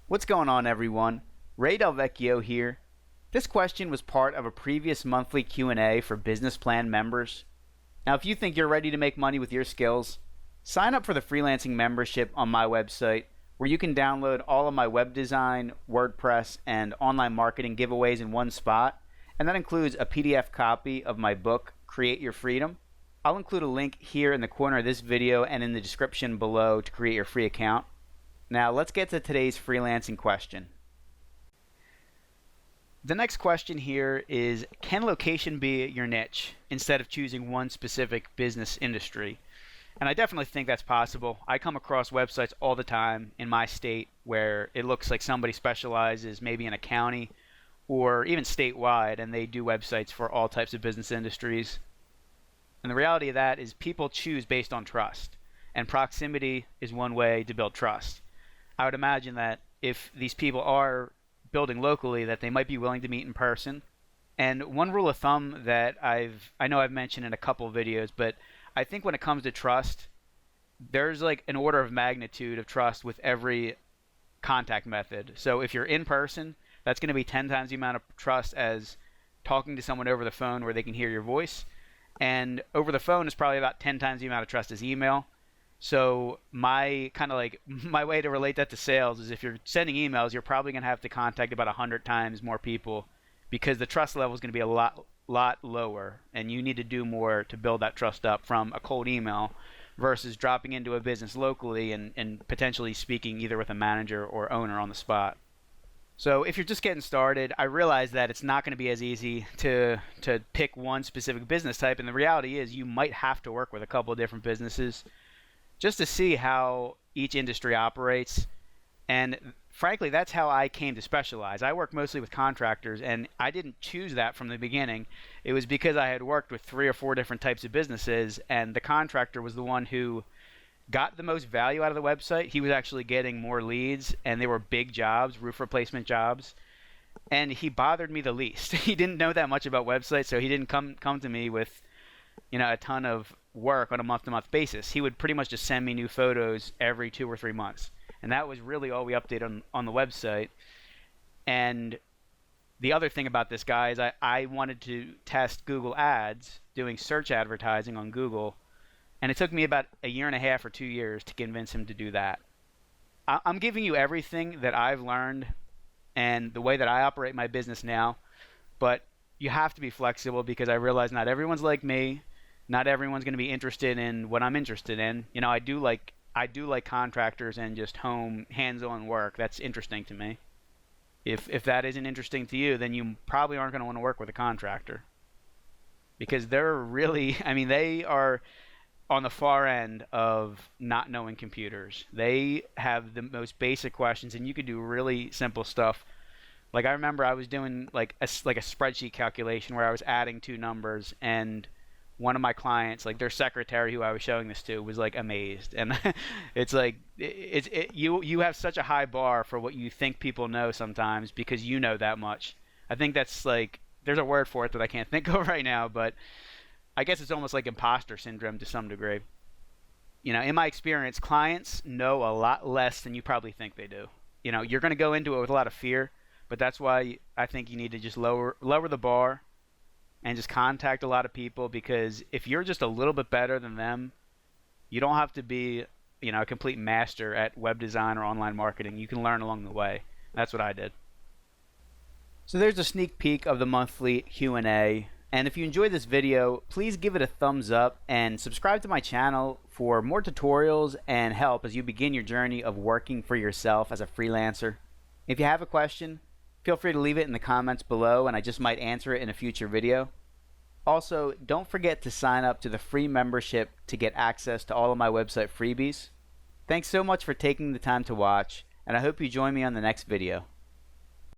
What's going on, everyone? DelVecchio here. This question was part of a previous monthly Q&A for business plan members. Now, if you think you're ready to make money with your skills, sign up for the freelancing membership on my website, where you can download all of my web design, WordPress, and online marketing giveaways in one spot, and that includes a PDF copy of my book, Create Your Freedom. I'll include a link here in the corner of this video and in the description below to create your free account. Now let's get to today's freelancing question. The next question here is, can location be your niche instead of choosing one specific business industry? And I definitely think that's possible. I come across websites all the time in my state where it looks like somebody specializes maybe in a county or even statewide, and they do websites for all types of business industries. And the reality of that is people choose based on trust, and proximity is one way to build trust. I would imagine that if these people are building locally, that they might be willing to meet in person. And one rule of thumb that I know I've mentioned in a couple of videos, but I think when it comes to trust, there's like an order of magnitude of trust with every contact method. So if you're in person, that's going to be 10 times the amount of trust as talking to someone over the phone where they can hear your voice. And over the phone is probably about 10 times the amount of trust as email. So my way to relate that to sales is if you're sending emails, you're probably going to have to contact about 100 times more people because the trust level is going to be a lot lower, and you need to do more to build that trust up from a cold email versus dropping into a business locally and potentially speaking either with a manager or owner on the spot. So if you're just getting started, I realize that it's not going to be as easy to pick one specific business type, and the reality is you might have to work with a couple of different businesses just to see how each industry operates. And frankly, that's how I came to specialize. I work mostly with contractors, and I didn't choose that from the beginning. It was because I had worked with 3 or 4 different types of businesses, and the contractor was the one who got the most value out of the website. He was actually getting more leads, and they were big jobs, roof replacement jobs, and he bothered me the least. He didn't know that much about websites, so he didn't come to me with a ton of work on a month-to-month basis. He would pretty much just send me new photos every 2 or 3 months, and that was really all we updated on the website. And the other thing about this guy is I wanted to test Google Ads, doing search advertising on Google, and it took me about 1.5 years or 2 years to convince him to do that. I'm giving you everything that I've learned and the way that I operate my business now, but you have to be flexible because I realize not everyone's like me. Not everyone's going to be interested in what I'm interested in. I do like contractors and just home hands-on work. That's interesting to me. If that isn't interesting to you, then you probably aren't going to want to work with a contractor because they're really, they are on the far end of not knowing computers. They have the most basic questions, and you could do really simple stuff. Like I remember I was doing like a spreadsheet calculation where I was adding 2 numbers, and one of my clients, like their secretary who I was showing this to, was like amazed. And it's like you have such a high bar for what you think people know sometimes because you know that much. I think that's like, there's a word for it that I can't think of right now, but I guess it's almost like imposter syndrome to some degree. In my experience, clients know a lot less than you probably think they do. You're going to go into it with a lot of fear, but that's why I think you need to just lower the bar and just contact a lot of people, because if you're just a little bit better than them, you don't have to be, a complete master at web design or online marketing. You can learn along the way. That's what I did. So there's a sneak peek of the monthly Q&A. And if you enjoyed this video, please give it a thumbs up and subscribe to my channel for more tutorials and help as you begin your journey of working for yourself as a freelancer. If you have a question, feel free to leave it in the comments below and I just might answer it in a future video. Also, don't forget to sign up to the free membership to get access to all of my website freebies. Thanks so much for taking the time to watch, and I hope you join me on the next video.